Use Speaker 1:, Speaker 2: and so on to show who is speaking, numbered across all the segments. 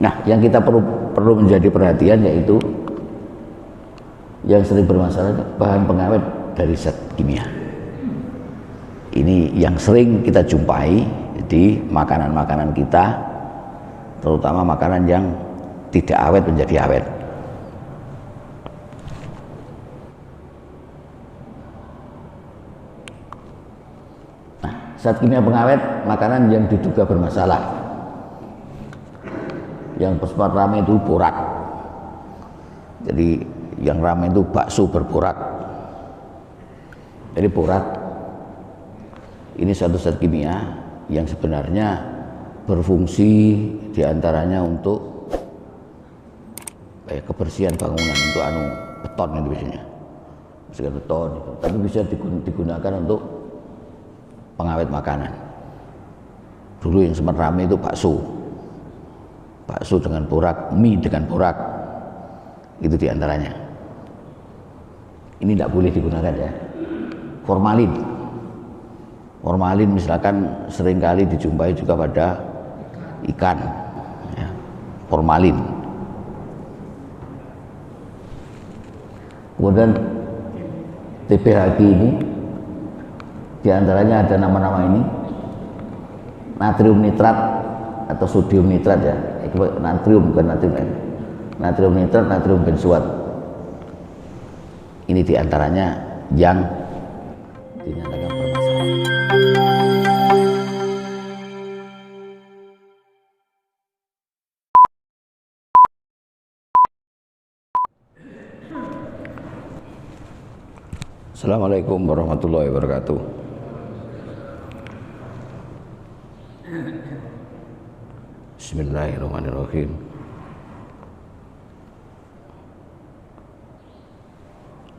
Speaker 1: Nah, yang kita perlu menjadi perhatian yaitu yang sering bermasalah bahan pengawet dari zat kimia. Ini yang sering kita jumpai di makanan-makanan kita, terutama makanan yang tidak awet menjadi awet. Nah, zat kimia pengawet makanan yang diduga bermasalah, yang sempat ramai itu borak. Jadi yang ramai itu bakso berborak. Jadi borak ini satu zat kimia yang sebenarnya berfungsi diantaranya untuk kebersihan bangunan, untuk beton itu biasanya, misalkan beton itu. Tapi bisa digunakan untuk pengawet makanan. Dulu yang sempat ramai itu bakso dengan borak, mie dengan borak, itu diantaranya. Ini tidak boleh digunakan ya. Formalin misalkan seringkali dijumpai juga pada ikan ya, formalin. Kemudian TBHQ ini diantaranya ada nama-nama ini: natrium nitrat atau sodium nitrat ya, natrium bukan natrium, natrium nitrat, natrium benzoat. Ini diantaranya yang dinyatakan bermasalah. Assalamualaikum warahmatullahi wabarakatuh. Bismillahirrahmanirrahim.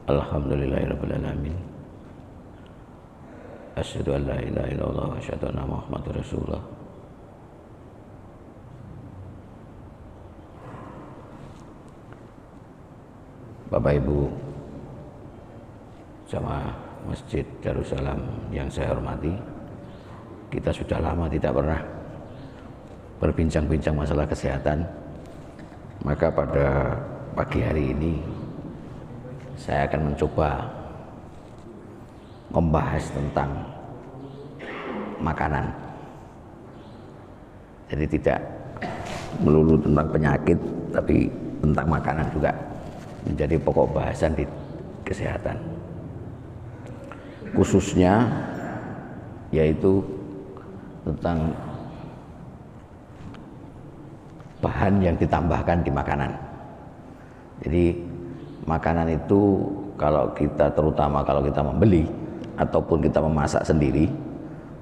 Speaker 1: Alhamdulillahirabbil alamin. Asyhadu an la ilaha illallah wa asyhadu anna Muhammadar Rasulullah. Bapak Ibu jamaah Masjid Darussalam yang saya hormati, kita sudah lama tidak pernah berbincang-bincang masalah kesehatan. Maka pada pagi hari ini saya akan mencoba membahas tentang makanan. Jadi tidak melulu tentang penyakit, tapi tentang makanan juga menjadi pokok bahasan di kesehatan. Khususnya yaitu tentang bahan yang ditambahkan di makanan. Jadi makanan itu terutama kalau kita membeli ataupun kita memasak sendiri,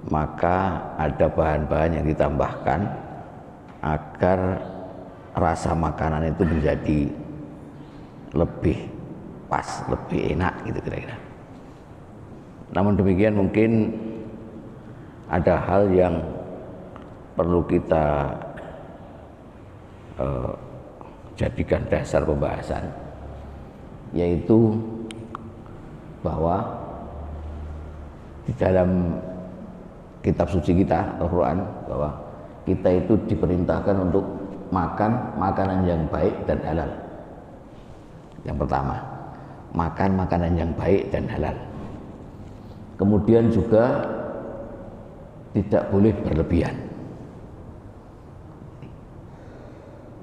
Speaker 1: maka ada bahan-bahan yang ditambahkan agar rasa makanan itu menjadi lebih pas, lebih enak gitu kira-kira. Namun demikian mungkin ada hal yang perlu kita jadikan dasar pembahasan, yaitu bahwa di dalam kitab suci kita Al-Quran, bahwa kita itu diperintahkan untuk makan makanan yang baik dan halal. Yang pertama, makan makanan yang baik dan halal. Kemudian juga tidak boleh berlebihan.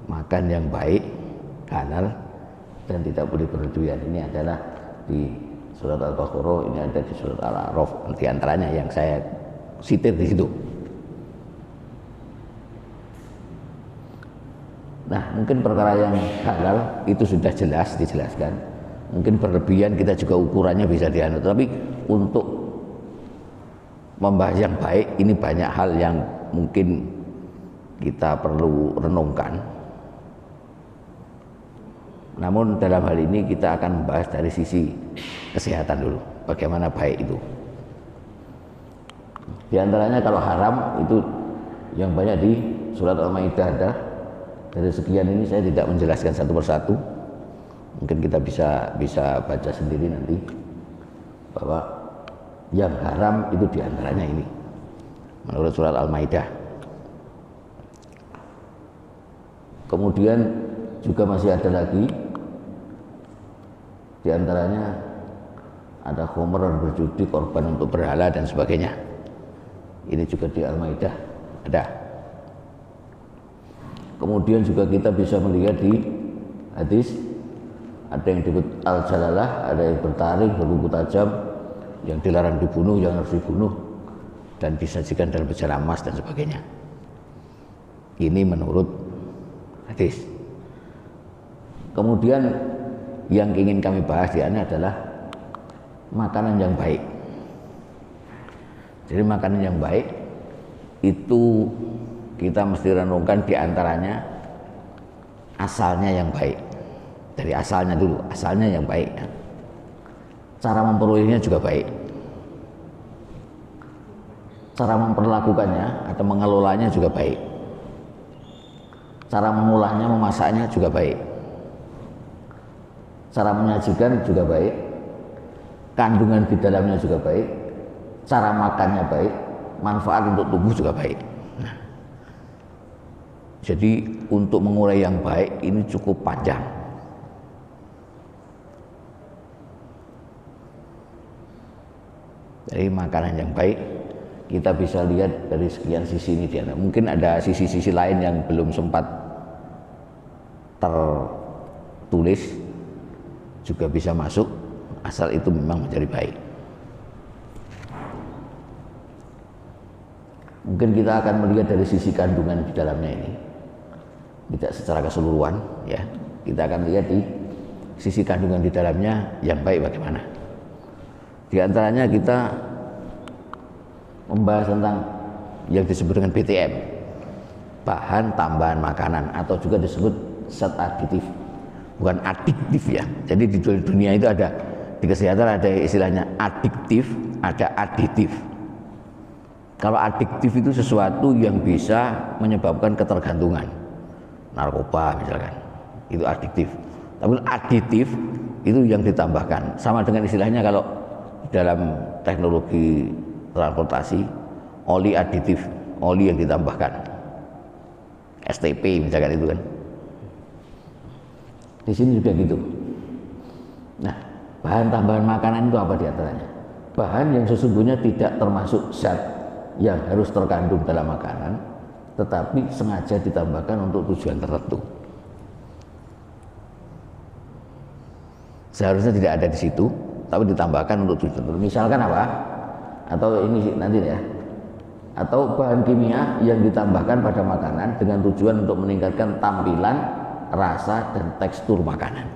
Speaker 1: Makan yang baik, halal, dan tidak boleh berlebihan. Ini adalah di surat Al-Baqarah, ini ada di surat Al-A'raf, di antaranya yang saya sitir di situ. Nah, mungkin perkara yang halal itu sudah jelas dijelaskan. Mungkin berlebihan kita juga ukurannya bisa dianut. Tapi untuk membahas yang baik, ini banyak hal yang mungkin kita perlu renungkan. Namun dalam hal ini kita akan membahas dari sisi kesehatan dulu, bagaimana baik itu. Di antaranya kalau haram itu yang banyak di surat Al-Maidah ada. Dari sekian ini saya tidak menjelaskan satu persatu. Mungkin kita bisa baca sendiri nanti bahwa yang haram itu di antaranya ini menurut surat Al-Maidah. Kemudian juga masih ada lagi, di antaranya ada khomer berjudi, korban untuk berhala dan sebagainya. Ini juga di Al-Maidah ada. Kemudian juga kita bisa melihat di hadis ada yang disebut al-jalalah, ada yang bertaring, berkuku tajam, yang dilarang dibunuh, yang harus dibunuh, dan disajikan dalam bejana emas dan sebagainya. Ini menurut hadis. Kemudian yang ingin kami bahas di sini adalah makanan yang baik. Jadi makanan yang baik itu kita mesti renungkan di antaranya asalnya yang baik. Dari asalnya dulu, asalnya yang baik. Cara memperolehnya juga baik. Cara memperlakukannya atau mengelolanya juga baik. Cara mengolahnya, memasaknya juga baik. Cara menyajikan juga baik. Kandungan di dalamnya juga baik. Cara makannya baik. Manfaat untuk tubuh juga baik. Nah, jadi untuk mengurai yang baik ini cukup panjang. Jadi makanan yang baik kita bisa lihat dari sekian sisi ini. Mungkin ada sisi-sisi lain yang belum sempat tertulis juga bisa masuk, asal itu memang menjadi baik. Mungkin kita akan melihat dari sisi kandungan di dalamnya ini, tidak secara keseluruhan ya. Kita akan lihat di sisi kandungan di dalamnya yang baik bagaimana. Di antaranya kita membahas tentang yang disebut dengan BTM, bahan tambahan makanan, atau juga disebut zat aditif, bukan adiktif ya. Jadi di dunia itu ada, di kesehatan ada istilahnya adiktif, ada aditif. Kalau adiktif itu sesuatu yang bisa menyebabkan ketergantungan, narkoba misalkan, itu adiktif. Tapi aditif itu yang ditambahkan, sama dengan istilahnya kalau dalam teknologi transportasi, oli aditif, oli yang ditambahkan, STP misalkan itu kan. Di sini juga gitu. Nah, bahan tambahan makanan itu apa diantaranya? Bahan yang sesungguhnya tidak termasuk zat yang harus terkandung dalam makanan, tetapi sengaja ditambahkan untuk tujuan tertentu. Seharusnya tidak ada di situ, tapi ditambahkan untuk tujuan tertentu. Misalkan apa? Atau ini nanti ya, atau bahan kimia yang ditambahkan pada makanan dengan tujuan untuk meningkatkan tampilan, rasa, dan tekstur makanan.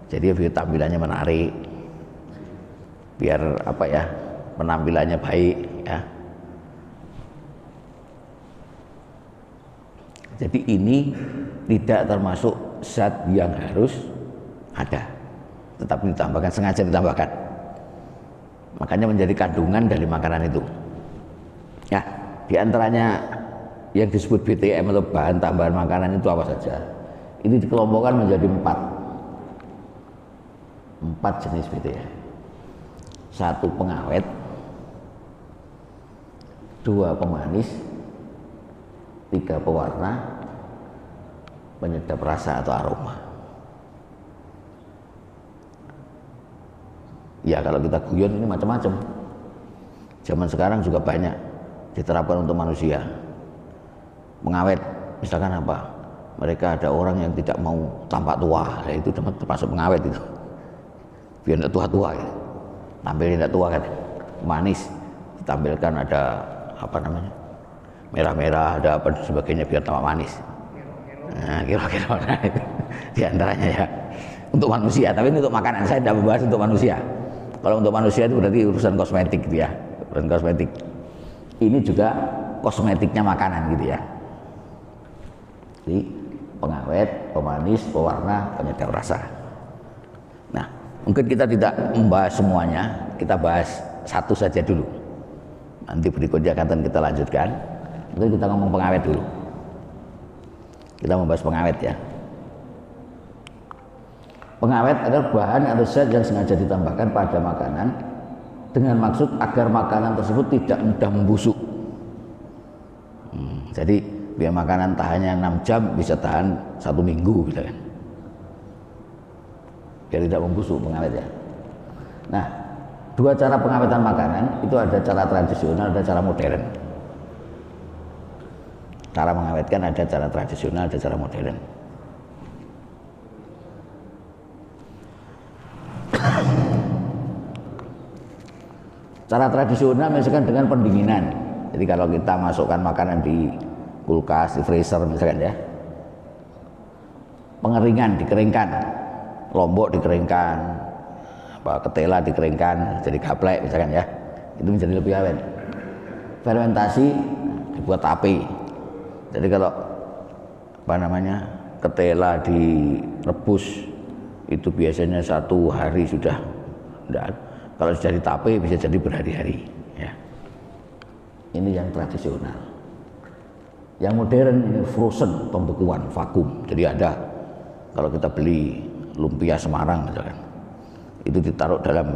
Speaker 1: Jadi biar tampilannya menarik, biar apa ya, penampilannya baik ya. Jadi ini tidak termasuk zat yang harus ada, tetapi ditambahkan, sengaja ditambahkan. Makanya menjadi kandungan dari makanan itu. Ya, diantaranya yang disebut BTM atau bahan tambahan makanan itu apa saja? Ini dikelompokkan menjadi empat jenis BTM. 1 pengawet, 2 pemanis, 3 pewarna, penyedap rasa atau aroma. Ya kalau kita guyon ini macam-macam. Zaman sekarang juga banyak diterapkan untuk manusia. Pengawet, misalkan apa? Mereka ada orang yang tidak mau tampak tua, ya itu termasuk pengawet itu. Biar tidak tua-tua ya. Tampilnya tidak tua kan. Manis, ditampilkan ada apa namanya? Merah-merah, ada apa sebagainya biar tampak manis. Nah, kira-kira nah, itu di antaranya ya. Untuk manusia, tapi ini untuk makanan, saya tidak membahas untuk manusia. Kalau untuk manusia itu berarti urusan kosmetik gitu ya, urusan kosmetik. Ini juga kosmetiknya makanan gitu ya. Jadi pengawet, pemanis, pewarna, penyedap rasa. Nah, mungkin kita tidak membahas semuanya, kita bahas satu saja dulu. Nanti berikutnya akan kita lanjutkan. Mungkin kita ngomong pengawet dulu. Kita membahas pengawet ya. Pengawet adalah bahan atau zat yang sengaja ditambahkan pada makanan dengan maksud agar makanan tersebut tidak mudah membusuk. Jadi biar makanan tahannya 6 jam bisa tahan 1 minggu gitu kan, biar tidak membusuk pengawet ya. Nah, dua cara pengawetan makanan itu ada cara tradisional, ada cara modern. Cara mengawetkan ada cara tradisional, ada cara modern. Cara tradisional misalkan dengan pendinginan. Jadi kalau kita masukkan makanan di kulkas, di freezer misalkan ya, pengeringan, dikeringkan, lombok dikeringkan, ketela dikeringkan jadi gaplek misalkan ya, itu menjadi lebih awet. Fermentasi dibuat tape. Jadi kalau ketela direbus itu biasanya 1 hari sudah. Kalau sudah di tape bisa jadi berhari-hari ya. Ini yang tradisional. Yang modern ini frozen, pembekuan, vakum. Jadi ada, kalau kita beli lumpia Semarang misalkan, itu ditaruh dalam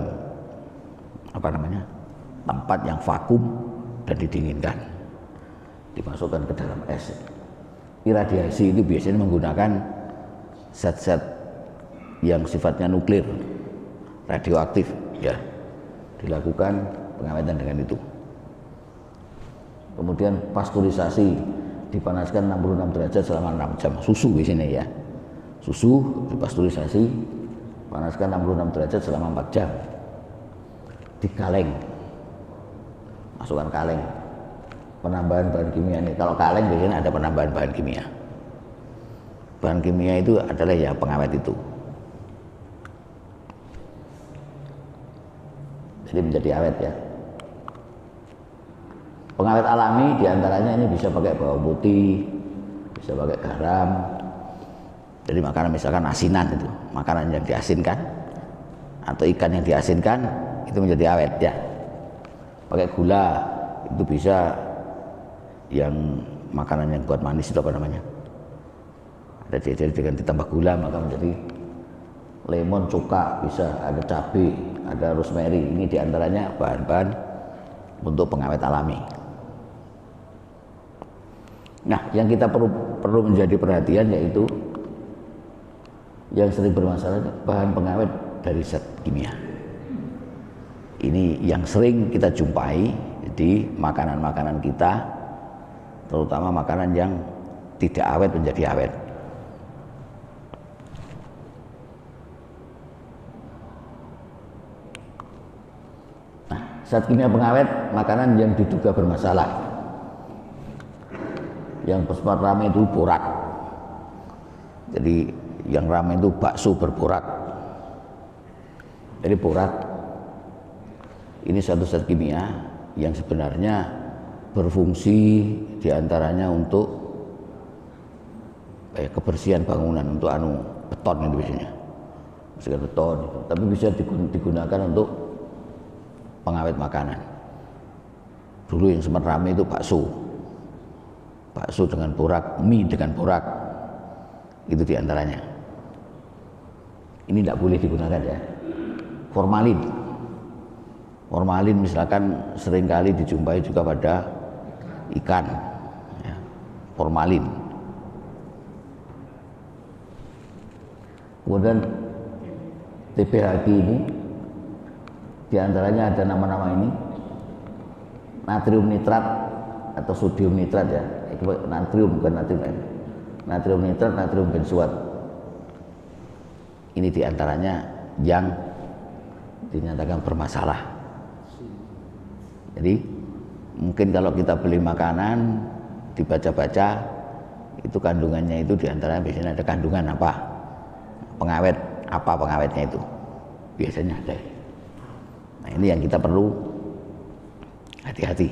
Speaker 1: tempat yang vakum dan didinginkan, dimasukkan ke dalam es. Iradiasi itu biasanya menggunakan zat-zat yang sifatnya nuklir, radioaktif ya, dilakukan pengawetan dengan itu. Kemudian pasteurisasi, dipanaskan 66 derajat selama 6 jam. Susu di sini ya, susu dipasteurisasi, panaskan 66 derajat selama 4 jam. Dikaleng, masukkan kaleng, penambahan bahan kimia ini. Kalau kaleng biasanya ada penambahan bahan kimia. Bahan kimia itu adalah ya pengawet itu. Jadi menjadi awet ya. Pengawet alami diantaranya ini bisa pakai bawang putih, bisa pakai garam. Jadi makanan misalkan asinan itu, makanan yang diasinkan atau ikan yang diasinkan itu menjadi awet ya. Pakai gula itu bisa, yang makanan yang buat manis itu apa namanya? Jadi dengan ditambah gula maka menjadi lemon, cuka, bisa ada cabai, ada rosemary. Ini diantaranya bahan-bahan untuk pengawet alami. Nah, yang kita perlu menjadi perhatian yaitu yang sering bermasalah bahan pengawet dari zat kimia. Ini yang sering kita jumpai di makanan-makanan kita, terutama makanan yang tidak awet menjadi awet. Nah, zat kimia pengawet makanan yang diduga bermasalah, yang sempat ramai itu borak. Jadi yang ramai itu bakso berborak. Jadi borak ini satu zat kimia yang sebenarnya berfungsi diantaranya untuk kebersihan bangunan, untuk beton itu biasanya, misalkan beton itu. Tapi bisa digunakan untuk pengawet makanan. Dulu yang sempat ramai itu bakso dengan borak, mie dengan borak, itu diantaranya. Ini tidak boleh digunakan ya. Formalin misalkan seringkali dijumpai juga pada ikan ya, formalin. Kemudian TBHQ ini diantaranya ada nama-nama ini, natrium nitrat atau sodium nitrat ya, natrium bukan natrium nitrat, natrium benzoat. Ini diantaranya yang dinyatakan bermasalah. Jadi mungkin kalau kita beli makanan dibaca-baca itu kandungannya itu diantaranya biasanya ada kandungan apa, pengawet apa, pengawetnya itu biasanya ada. Nah, ini yang kita perlu hati-hati.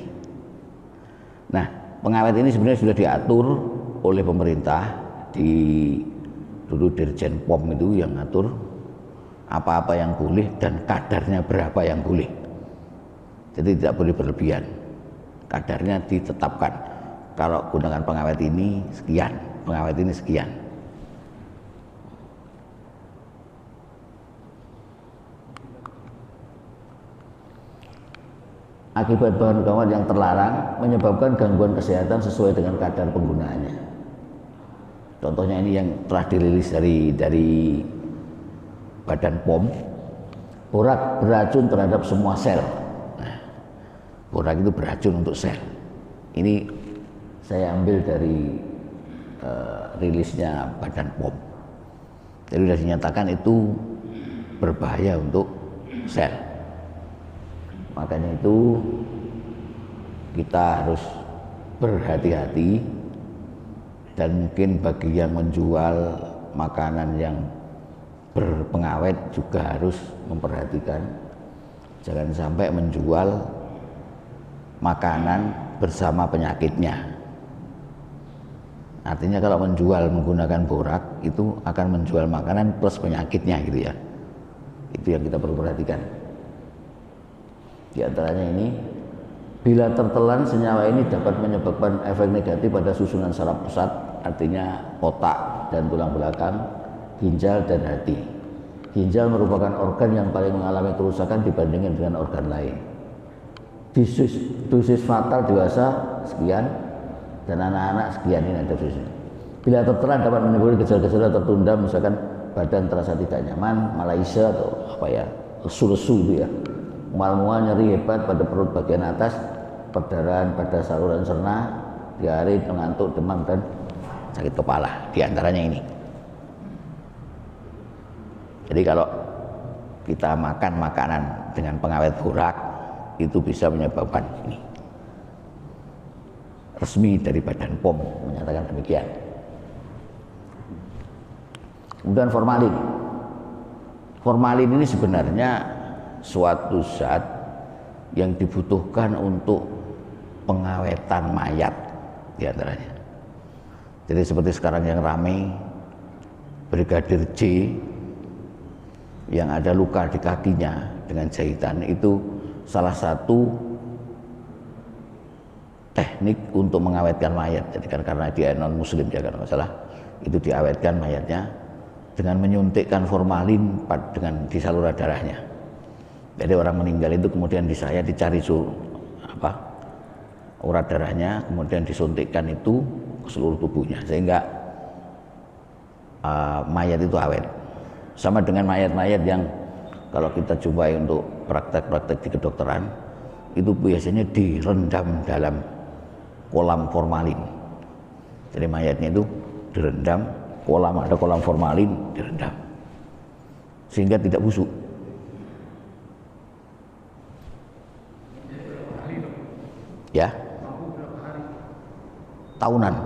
Speaker 1: Nah, pengawet ini sebenarnya sudah diatur oleh pemerintah di dulu Dirjen POM itu yang ngatur apa-apa yang boleh dan kadarnya berapa yang boleh. Jadi tidak boleh berlebihan. Kadarnya ditetapkan. Kalau gunakan pengawet ini sekian, pengawet ini sekian. akibat bahan mudarat yang terlarang menyebabkan gangguan kesehatan sesuai dengan kadar penggunaannya. Contohnya ini yang telah dirilis dari Badan POM, borak beracun terhadap semua sel. Nah, borak itu beracun untuk sel. Ini saya ambil dari rilisnya Badan POM. Jadi sudah dinyatakan itu berbahaya untuk sel. Makanya itu kita harus berhati-hati, dan mungkin bagi yang menjual makanan yang berpengawet juga harus memperhatikan, jangan sampai menjual makanan bersama penyakitnya. Artinya kalau menjual menggunakan borak itu akan menjual makanan plus penyakitnya gitu ya. Itu yang kita perlu perhatikan. Di antaranya ini, bila tertelan senyawa ini dapat menyebabkan efek negatif pada susunan saraf pusat, artinya otak dan tulang belakang, ginjal dan hati. Ginjal merupakan organ yang paling mengalami kerusakan dibandingkan dengan organ lain. Dosis fatal dewasa sekian dan anak-anak sekian, ini ada dosisnya. Bila tertelan dapat menimbulkan gejala-gejala tertunda, misalkan badan terasa tidak nyaman, malaise atau apa ya, lesu-lesu itu ya, mual-mual, nyeri hebat pada perut bagian atas, perdarahan pada saluran cerna, diare, mengantuk, demam dan sakit kepala. Di antaranya ini. Jadi kalau kita makan makanan dengan pengawet borak itu bisa menyebabkan ini. Resmi dari Badan POM menyatakan demikian. Kemudian formalin. Formalin ini sebenarnya suatu zat yang dibutuhkan untuk pengawetan mayat di antaranya. Jadi seperti sekarang yang ramai Brigadir J yang ada luka di kakinya dengan jahitan, itu salah satu teknik untuk mengawetkan mayat. Jadi kan karena dia non muslim ya, kalau nggak salah itu diawetkan mayatnya dengan menyuntikkan formalin dengan di saluran darahnya. Jadi orang meninggal itu kemudian dicari urat darahnya, kemudian disuntikkan itu ke seluruh tubuhnya sehingga mayat itu awet. Sama dengan mayat-mayat yang kalau kita jumpai untuk praktek-praktek di kedokteran, itu biasanya direndam dalam kolam formalin. Jadi mayatnya itu direndam, ada kolam formalin, direndam sehingga tidak busuk. Ya, tahunan.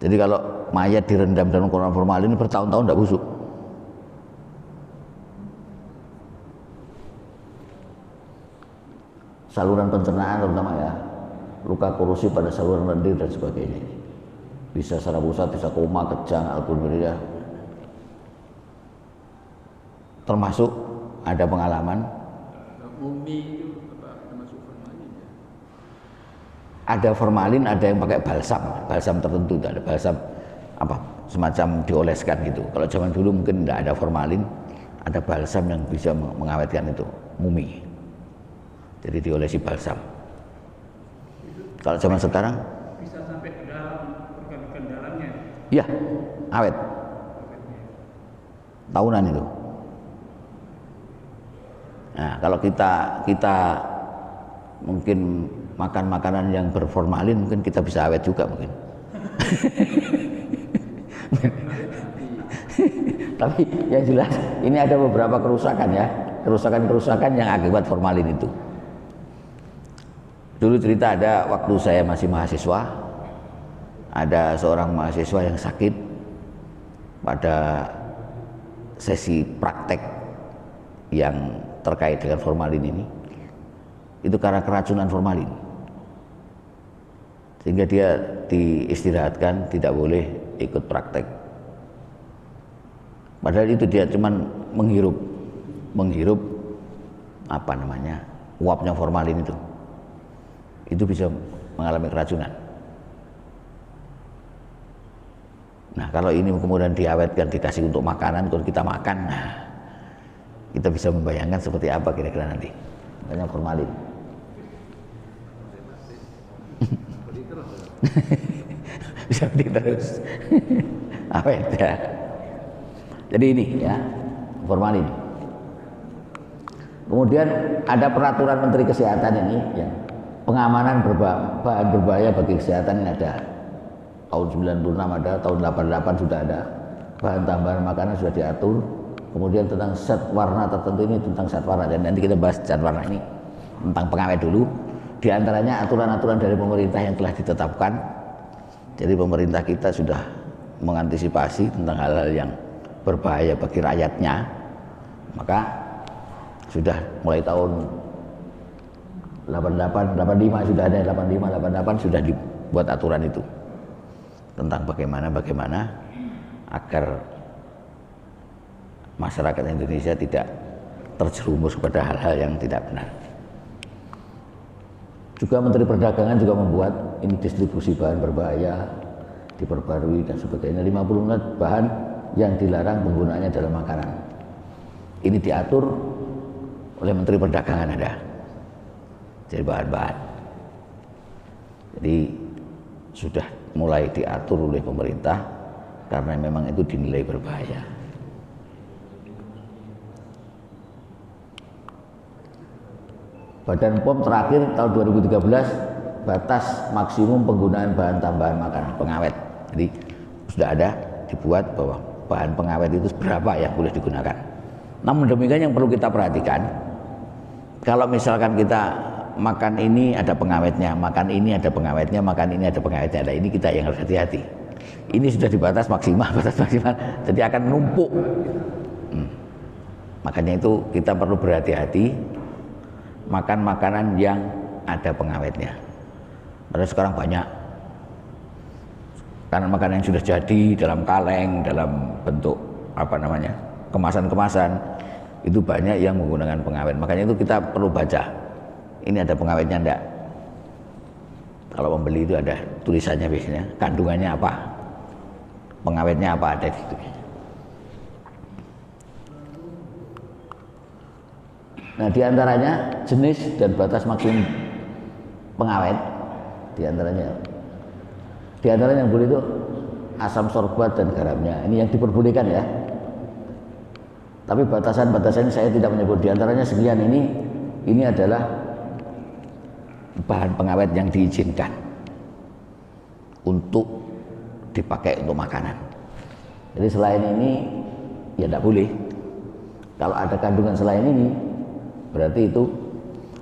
Speaker 1: Jadi kalau mayat direndam dalam kolam formalin bertahun-tahun tidak busuk. Saluran pencernaan terutama ya, luka korosi pada saluran lendir dan sebagainya. Bisa saraf pusat, bisa koma, kejang, albuminuria. Termasuk ada pengalaman. Ada formalin, ada yang pakai balsam tertentu, ada balsam semacam dioleskan gitu. Kalau zaman dulu mungkin tidak ada formalin, ada balsam yang bisa mengawetkan itu mumi. Jadi diolesi balsam. Kalau zaman sekarang
Speaker 2: bisa sampai ke dalam organ-organ dalamnya.
Speaker 1: Iya, awet. Tahunan itu. Nah, kalau kita mungkin makan makanan yang berformalin, mungkin kita bisa awet juga mungkin. Tapi yang jelas ini ada beberapa kerusakan ya, kerusakan yang akibat formalin itu. Dulu cerita ada waktu saya masih mahasiswa, ada seorang mahasiswa yang sakit pada sesi praktek yang terkait dengan formalin ini. Itu karena keracunan formalin. Sehingga dia diistirahatkan, tidak boleh ikut praktek. Padahal itu dia cuman menghirup uapnya formalin itu. Itu bisa mengalami keracunan. Nah, kalau ini kemudian diawetkan, dikasih untuk makanan, kalau kita makan, nah, kita bisa membayangkan seperti apa kira-kira nanti. katanya formalin. Bisa beli terus. Apa ya? Jadi ini ya, formalin. Kemudian ada peraturan Menteri Kesehatan ini yang pengamanan bahan berbahaya bagi kesehatan ini ada. Tahun 96 ada, tahun 88 sudah ada. Bahan tambahan makanan sudah diatur. Kemudian tentang zat warna tertentu ini tentang zat warna, dan nanti kita bahas zat warna ini tentang pengawet dulu. Di antaranya aturan-aturan dari pemerintah yang telah ditetapkan. Jadi pemerintah kita sudah mengantisipasi tentang hal-hal yang berbahaya bagi rakyatnya. Maka sudah mulai tahun 88, 85 sudah ada, 85, 88 sudah dibuat aturan itu tentang bagaimana agar masyarakat Indonesia tidak terjerumus pada hal-hal yang tidak benar. Juga Menteri Perdagangan juga membuat ini distribusi bahan berbahaya diperbarui dan sebagainya. 50 bahan yang dilarang penggunaannya dalam makanan. Ini diatur oleh Menteri Perdagangan ada. Jadi bahan-bahan. Jadi sudah mulai diatur oleh pemerintah karena memang itu dinilai berbahaya. Badan POM terakhir tahun 2013 batas maksimum penggunaan bahan tambahan makanan pengawet. Jadi sudah ada dibuat bahwa bahan pengawet itu berapa yang boleh digunakan. Namun demikian yang perlu kita perhatikan, kalau misalkan kita makan ini ada pengawetnya, makan ini ada pengawetnya, makan ini ada pengawetnya, nah ini kita yang harus hati-hati. Ini sudah dibatas maksimal, batas maksimal, jadi akan numpuk. Makanya itu kita perlu berhati-hati makan makanan yang ada pengawetnya. Karena sekarang banyak makanan yang sudah jadi dalam kaleng, dalam bentuk kemasan-kemasan, itu banyak yang menggunakan pengawet. Makanya itu kita perlu baca, ini ada pengawetnya enggak. Kalau membeli itu ada tulisannya biasanya, kandungannya apa, pengawetnya apa, ada di situ. Nah, diantaranya jenis dan batas maksimum pengawet, diantaranya yang boleh itu asam sorbat dan garamnya. Ini yang diperbolehkan ya. Tapi batasan-batasan saya tidak menyebut. Diantaranya sekian ini adalah bahan pengawet yang diizinkan untuk dipakai untuk makanan. Jadi selain ini ya tidak boleh. Kalau ada kandungan selain ini, berarti itu,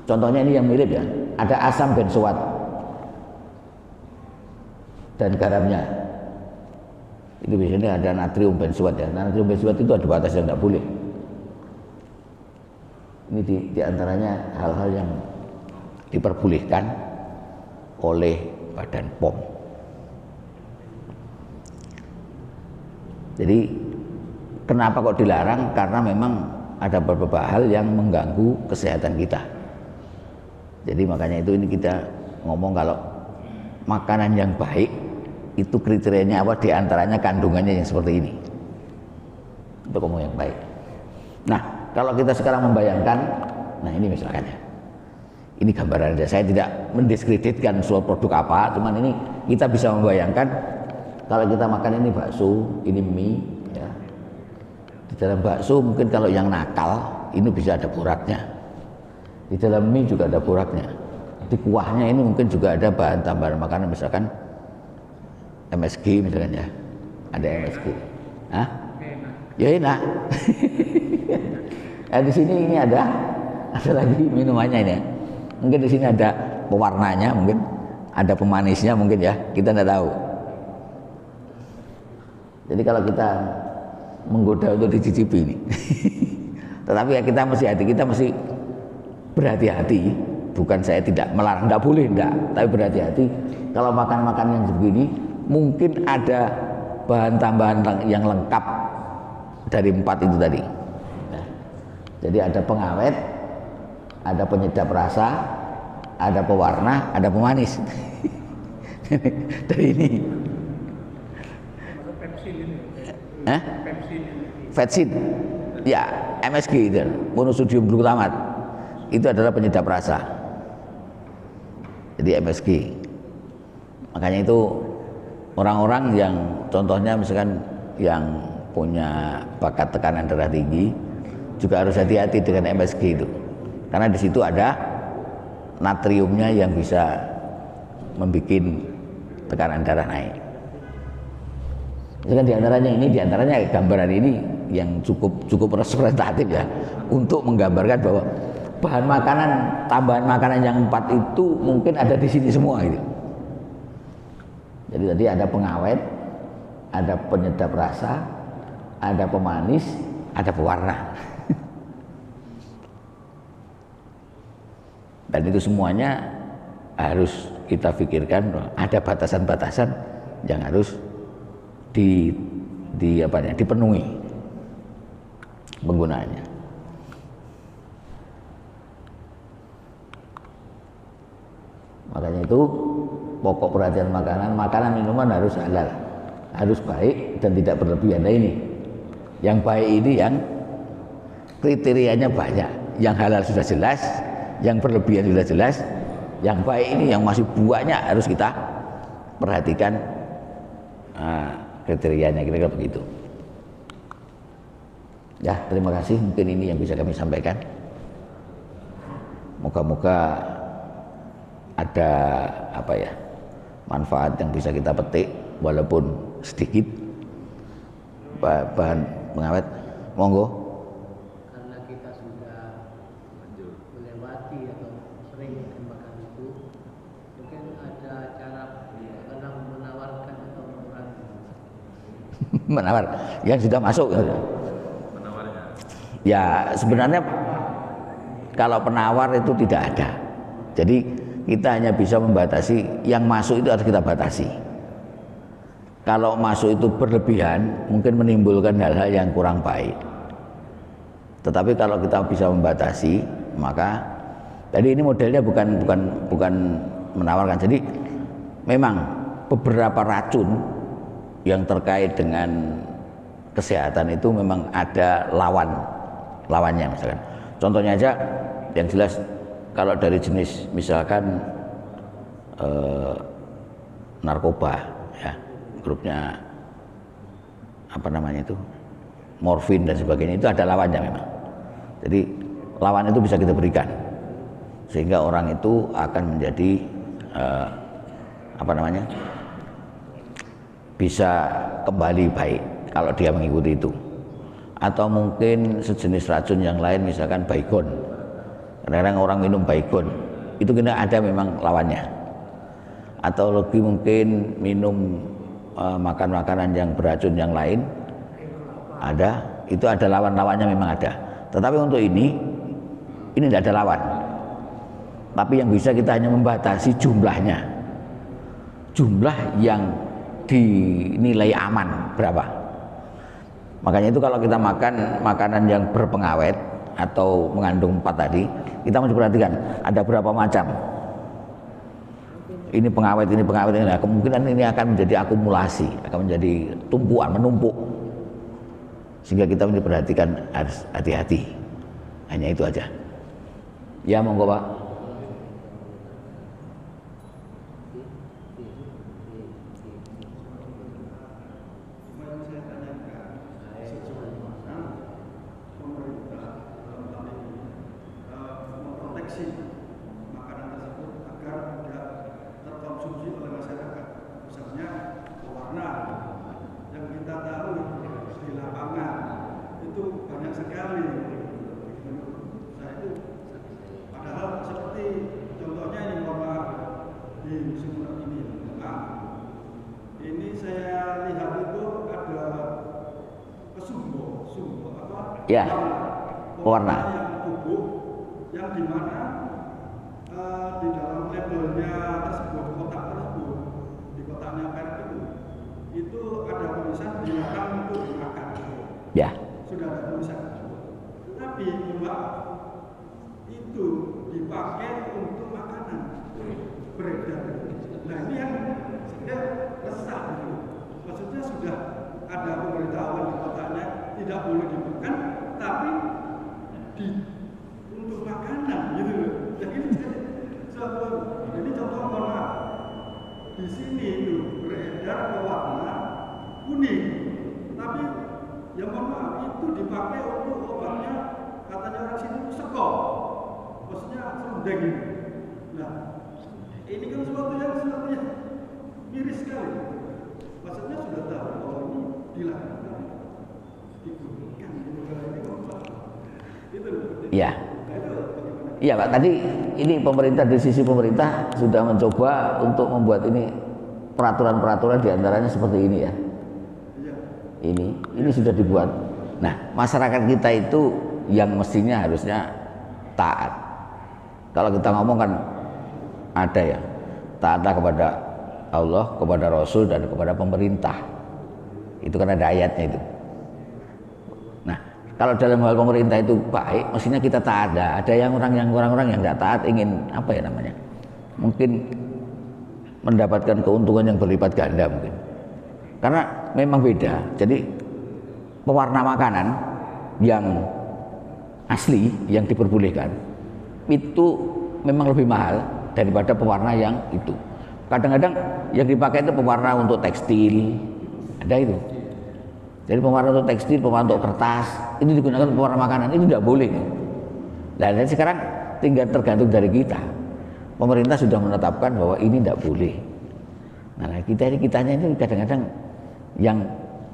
Speaker 1: contohnya ini yang mirip ya, ada asam benzoat dan garamnya. Itu biasanya ada natrium benzoat ya. Natrium benzoat itu ada batas yang tidak boleh. Ini diantaranya hal-hal yang diperbolehkan oleh Badan POM. Jadi kenapa kok dilarang? Karena memang ada beberapa hal yang mengganggu kesehatan kita. Jadi makanya itu ini kita ngomong kalau makanan yang baik itu kriterianya apa, diantaranya kandungannya yang seperti ini. Itu ngomong yang baik. Nah, kalau kita sekarang membayangkan, nah ini misalkan ya, ini gambaran aja. Saya tidak mendiskreditkan suatu produk apa, cuman ini kita bisa membayangkan kalau kita makan ini bakso, ini mie, ya. Di dalam bakso mungkin kalau yang nakal ini bisa ada boraknya. Di dalam mie juga ada boraknya. Di kuahnya ini mungkin juga ada bahan tambahan makanan, misalkan MSG misalkan ya. Ada MSG. Hah? Ya enak. Nah, di sini ini ada lagi minumannya ini. Mungkin di sini ada pewarnanya, mungkin ada pemanisnya mungkin ya. Kita tidak tahu. Jadi kalau kita menggoda untuk dicicipi ini. Tetapi ya kita mesti berhati-hati. Bukan saya tidak melarang, tidak boleh, tidak. Tapi berhati-hati. Kalau makan yang begini, mungkin ada bahan tambahan yang lengkap dari 4 itu tadi. Nah, jadi ada pengawet, ada penyedap rasa, ada pewarna, ada pemanis. Dari ini. Vetsin, ya MSG itu, monosodium glutamat. itu adalah penyedap rasa. Jadi MSG. Makanya itu orang-orang yang contohnya misalkan yang punya bakat tekanan darah tinggi juga harus hati-hati dengan MSG itu. Karena di situ ada natriumnya yang bisa membuat tekanan darah naik. Misalkan diantaranya gambaran ini yang cukup representatif ya untuk menggambarkan bahwa bahan makanan, tambahan makanan yang 4 itu mungkin ada di sini semua gitu. Jadi tadi ada pengawet, ada penyedap rasa, ada pemanis, ada pewarna. Dan itu semuanya harus kita pikirkan, ada batasan-batasan yang harus dipenuhi penggunaannya. Makanya itu pokok perhatian makanan minuman harus halal, harus baik dan tidak berlebihan. Nah ini yang baik ini yang kriterianya banyak. Yang halal sudah jelas, yang berlebihan sudah jelas, yang baik ini yang masih banyak harus kita perhatikan kriterianya, kira-kira begitu. Ya, terima kasih, mungkin ini yang bisa kami sampaikan. Moga-moga ada manfaat yang bisa kita petik walaupun sedikit. Bahan pengawet, monggo.
Speaker 3: Karena kita sudah melewati atau sering makan itu, mungkin ada cara menawarkan atau mengurangi.
Speaker 1: Menawar yang sudah masuk.
Speaker 4: Penawarnya.
Speaker 1: Ya sebenarnya kalau penawar itu tidak ada. Jadi kita hanya bisa membatasi yang masuk itu harus kita batasi. Kalau masuk itu berlebihan mungkin menimbulkan hal-hal yang kurang baik. Tetapi kalau kita bisa membatasi, maka jadi ini modelnya bukan menawarkan. Jadi memang beberapa racun yang terkait dengan kesehatan itu memang ada lawannya misalkan. Contohnya aja yang jelas kalau dari jenis misalkan narkoba ya, grupnya morfin dan sebagainya, itu ada lawannya memang. Jadi lawan itu bisa kita berikan sehingga orang itu akan menjadi bisa kembali baik kalau dia mengikuti itu. Atau mungkin sejenis racun yang lain misalkan baygon. Kadang-kadang orang minum baygon itu kena ada memang lawannya. Atau lebih mungkin minum makan makanan yang beracun yang lain ada, itu ada lawan-lawannya memang ada. Tetapi untuk ini tidak ada lawan. Tapi yang bisa kita hanya membatasi jumlahnya. Jumlah yang dinilai aman berapa. Makanya itu kalau kita makan makanan yang berpengawet atau mengandung 4 tadi, kita mesti perhatikan ada berapa macam. Ini pengawet, ini. Nah, kemungkinan ini akan menjadi akumulasi, akan menjadi tumpuan, menumpuk. Sehingga kita mesti perhatikan, harus hati-hati. Hanya itu aja. Ya, monggo Pak.
Speaker 5: Makanan tersebut agar tidak terkonsumsi oleh masyarakat. Misalnya pewarna yang kita tahu di lapangan itu banyak sekali. Nah itu padahal seperti contohnya ini di musim ini. Ini saya lihat itu ada sumbo
Speaker 1: ya, pewarna
Speaker 5: yang tubuh yang dimana di dalam labelnya tersebut, kotak tersebut, di kotaknya merek itu ada tulisan dilarang untuk dimakan.
Speaker 1: ya.
Speaker 5: Sudah ada tulisan. Tapi Mbak, itu dipakai untuk makanan beredar. Nah ini yang saya resah gitu. Maksudnya sudah ada pemberitahuan di kotaknya tidak boleh dimakan, tapi untuk makanan gitu. kuning, tapi ya mohon maaf itu dipakai untuk obatnya katanya orang sini itu sekop, maksudnya serundeng. Nah, ini kan sesuatu yang miris sekali. Maksudnya sudah tahu bahwa ini dilakukan, digunakan di negara ini itu.
Speaker 1: Iya. Iya Pak, tadi ini pemerintah dari sisi pemerintah sudah mencoba untuk membuat ini peraturan-peraturan diantaranya seperti ini ya. Ini sudah dibuat. Nah, masyarakat kita itu yang mestinya harusnya taat. Kalau kita ngomong kan ada ya, taatlah kepada Allah, kepada Rasul dan kepada pemerintah. Itu kan ada ayatnya itu. Nah, kalau dalam hal pemerintah itu baik, mestinya kita taat. Ada yang orang-orang yang nggak taat ingin apa ya namanya? Mungkin mendapatkan keuntungan yang berlipat ganda mungkin. Karena memang beda. Jadi pewarna makanan yang asli yang diperbolehkan itu memang lebih mahal daripada pewarna yang itu. Kadang-kadang yang dipakai itu pewarna untuk tekstil, ada itu. Jadi pewarna untuk tekstil, pewarna untuk kertas, itu digunakan pewarna makanan, itu tidak boleh. Nah, dan sekarang tinggal tergantung dari kita. Pemerintah sudah menetapkan bahwa ini tidak boleh. Nah, kitanya itu kadang-kadang yang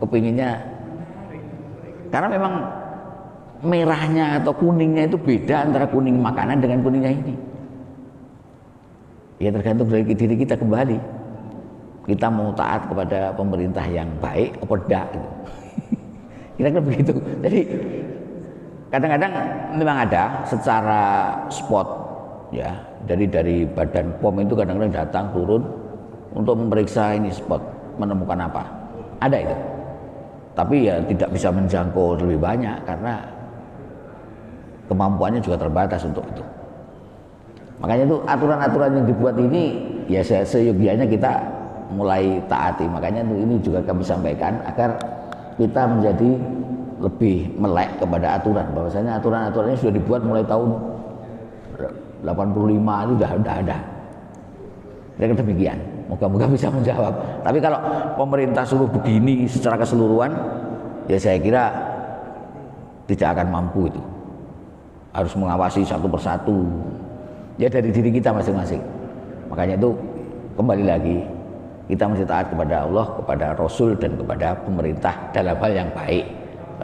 Speaker 1: kepinginnya, karena memang merahnya atau kuningnya itu beda antara kuning makanan dengan kuningnya ini. Ya tergantung dari diri kita kembali. Kita mau taat kepada pemerintah yang baik atau tidak gitu. Kira-kira begitu. Jadi kadang-kadang memang ada secara spot ya, dari Badan POM itu kadang-kadang datang turun untuk memeriksa ini spot, menemukan apa. Ada itu. Tapi ya tidak bisa menjangkau lebih banyak karena kemampuannya juga terbatas untuk itu. Makanya itu aturan-aturan yang dibuat ini ya seyogianya kita mulai taati. Makanya itu ini juga kami sampaikan agar kita menjadi lebih melek kepada aturan. Bahwasanya aturan-aturan ini sudah dibuat mulai tahun 85 itu sudah ada. Kira-kira demikian. Moga-moga bisa menjawab. Tapi kalau pemerintah suruh begini secara keseluruhan, ya saya kira tidak akan mampu itu. Harus mengawasi satu persatu. Ya dari diri kita masing-masing. Makanya itu kembali lagi kita mesti taat kepada Allah, kepada Rasul dan kepada pemerintah dalam hal yang baik.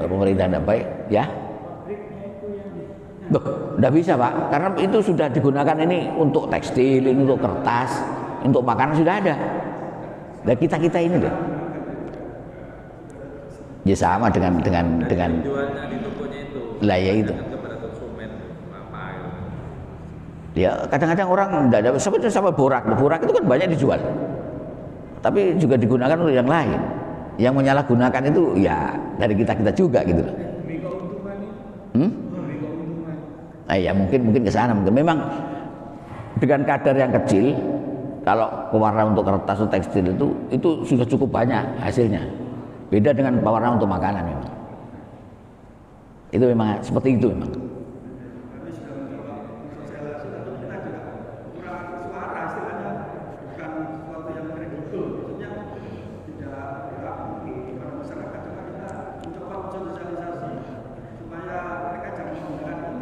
Speaker 1: Kalau pemerintah tidak baik, ya. Loh, tidak bisa Pak, karena itu sudah digunakan ini untuk tekstil, ini untuk kertas, untuk makanan sudah ada. Dan kita ini deh. Ya sama dengan
Speaker 4: jualnya di tokonya itu.
Speaker 1: Lah ya itu.
Speaker 4: Kepada konsumen apa gitu.
Speaker 1: Ya kadang-kadang orang tidak ada sama borak itu kan banyak dijual. Tapi juga digunakan untuk yang lain. Yang menyalahgunakan itu ya dari kita juga gitu loh. Nah, ya mungkin ke sana mungkin. Memang dengan kadar yang kecil, kalau pewarna untuk kertas atau tekstil itu sudah cukup banyak hasilnya. Beda dengan pewarna untuk makanan memang. Itu memang seperti itu memang.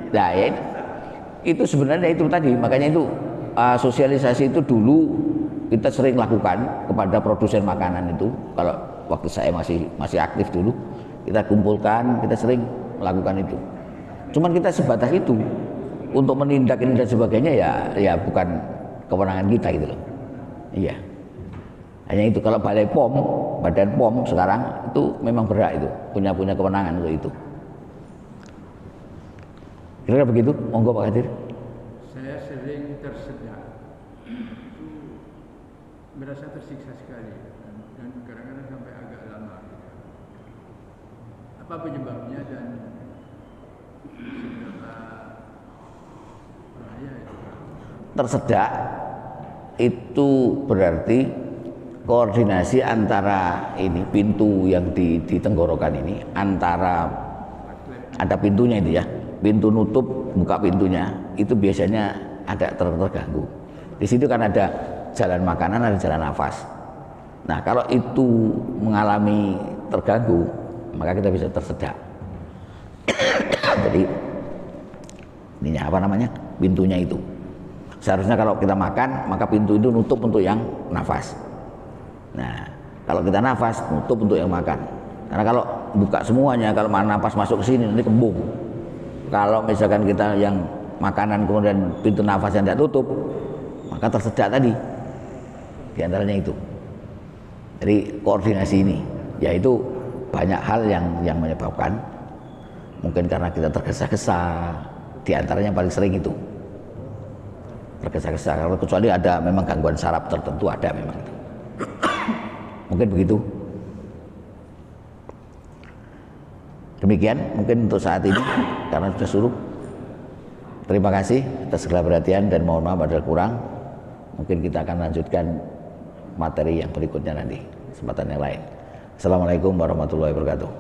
Speaker 1: Nah, ya, itu sebenarnya itu tadi, makanya itu sosialisasi itu dulu kita sering lakukan kepada produsen makanan itu. Kalau waktu saya masih aktif dulu, kita kumpulkan, kita sering melakukan itu. Cuman kita sebatas itu, untuk menindak ini dan sebagainya ya bukan kewenangan kita gitu loh. Iya. Hanya itu. Kalau Balai POM, Badan POM sekarang itu memang berhak itu, punya kewenangan untuk itu. Kira-kira begitu, monggo Pak Kadir.
Speaker 2: Saya sering tersedak, merasa tersiksa sekali dan kadang-kadang sampai agak lama. Apa penyebabnya dan seberapa bahaya itu?
Speaker 1: Tersedak itu berarti koordinasi antara ini pintu yang di tenggorokan ini, antara ada pintunya itu ya. Pintu nutup, buka pintunya itu biasanya ada terganggu. Di situ kan ada jalan makanan, ada jalan nafas. Nah, kalau itu mengalami terganggu, maka kita bisa tersedak. Jadi ininya apa namanya? Pintunya itu. Seharusnya kalau kita makan, maka pintu itu nutup untuk yang nafas. Nah, kalau kita nafas, nutup untuk yang makan. Karena kalau buka semuanya, kalau nafas masuk ke sini nanti kembung. Kalau misalkan kita yang makanan kemudian pintu nafas yang tidak tutup, maka tersedak tadi. Di antaranya itu. Jadi koordinasi ini, yaitu banyak hal yang menyebabkan. Mungkin karena kita tergesa-gesa, di antaranya paling sering itu. Tergesa-gesa, kecuali ada memang gangguan saraf tertentu, ada memang itu. Mungkin begitu. Demikian mungkin untuk saat ini karena sudah suruh. Terima kasih atas segala perhatian dan mohon maaf ada kurang. Mungkin kita akan lanjutkan materi yang berikutnya nanti, kesempatan yang lain. Assalamualaikum warahmatullahi wabarakatuh.